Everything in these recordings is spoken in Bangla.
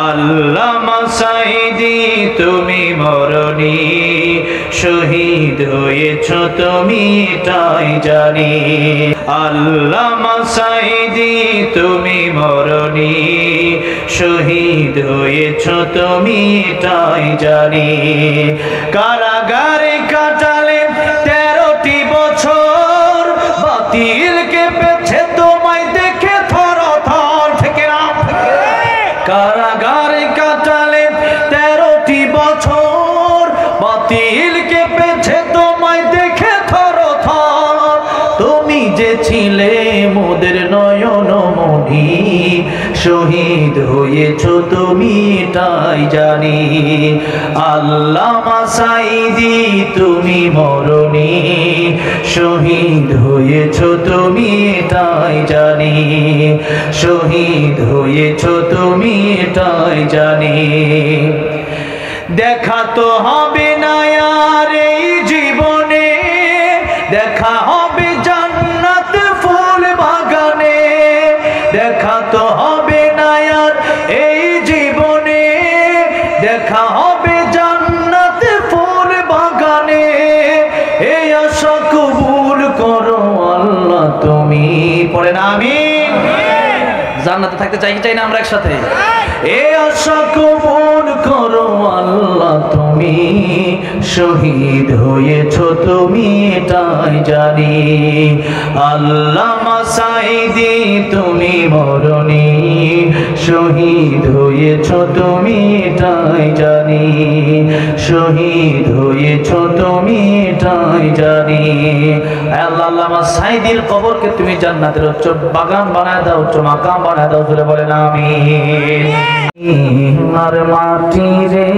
আল্লামা সাঈদী তুমি মরণী, শহীদ হয়েছ তুমি এটাই জানি। আল্লামা সাঈদী তুমি মরণী, শহীদ হয়েছ তুমি এটাই জানি। কারাগারে কাটালে 13টি বছর, বাতিল কেঁপেছে তোমায় দেখে থর থর। থেকে না কারাগারে কাটালে 13টি বছর, বাতিল কেঁপেছে তোমায় দেখে থর থর। তুমি যে ছিলে মোদের নয়ন মণি, শহীদ হয়েছ তুমি এটাই জানি। আল্লামা সাঈদী তুমি মরণী, শহীদ হয়েছ তুমি এটাই জানি। শহীদ হয়েছ তুমি এটাই জানি। দেখা তো হবে না আর এই জীবনে, দেখা হবে জান্নাত ফুল বাগানে। দেখা তো হবে না আর এই জীবনে, দেখা হবে জান্নাত ফুল বাগানে। এই আশা কবুল করো আল্লাহ তুমি। পড়েন আমিন। জান্নাতে থাকতে চাই কি চাই না আমরা একসাথে? এই আশা কবুল করো আল্লাহ তুমি, শহীদ হয়েছ তুমি এটাই জানি। আল্লামা সাঈদী তুমি মরণী, শহীদ হয়েছ তুমি এটাই জানি। শহীদ হয়েছ তুমি এটাই জানি। আল্লাহ আল্লামা সাঈদীর কবরকে তুমি জান্নাতের উচ্চ বাগান বানায় দাও, উচ্চ মাকাম বানায় দাও। বলে বলেন আমিন। আর মাটি রে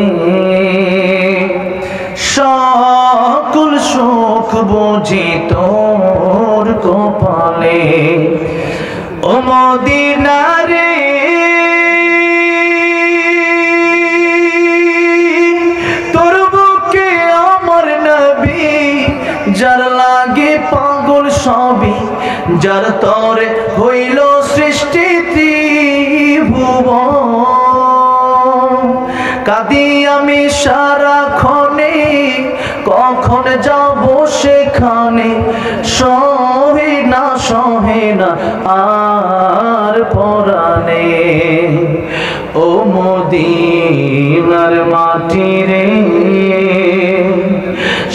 সকল সুখ বুঝি তোর কপালে, ও মদিনা রে তোর বুকে আমার নবী, যার লাগে পাগল সবই, যার তরে হইল সৃষ্টি ত্রিভুবন। কাঁদি আমি সারাক্ষণে, কখন যাব সেখানে, সহে না আর পরাণে। ও মদিনার মাটি রে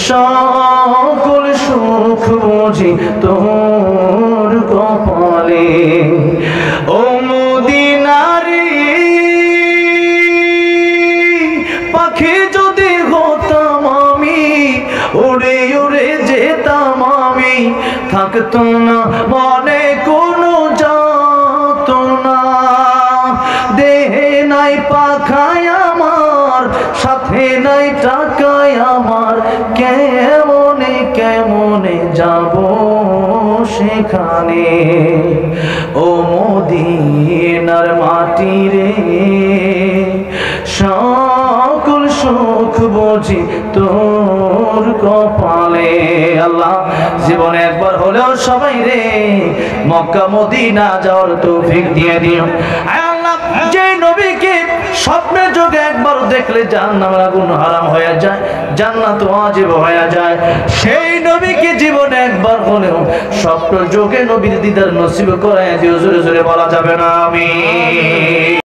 সকল সুখ বুঝি তোর কপালে। ও মদিনারি পাখি যদি হতাম আমি, উড়ে উড়ে যেতাম আমি, থাকতো না মনে কোনো যাতনা। দেহে নাই পাখায় আমার, সাথে নাই টাকায় আমার, কেমনে কেমনে যাব সেখানে। ও মদিনার মাটি রে সকল সুখ বুঝি তোর কপালে। আল্লাহ জীবনে একবার হলেও সবাই রে মক্কা মদিনা যাওয়ার তৌফিক দিয়ে দিও। আল্লাহ যে নবীকে স্বপ্নের যোগে একবার দেখলে জাহান্নামের আগুন হারাম হয়ে যায়, জান্নাত ওয়াজিব হয়ে যায়, সেই নবীকে জীবনে একবার হলেও স্বপ্ন যোগে নবীর দিদার নসিব করায় দিও। জোরে জোরে বলা যাবে না আমিন।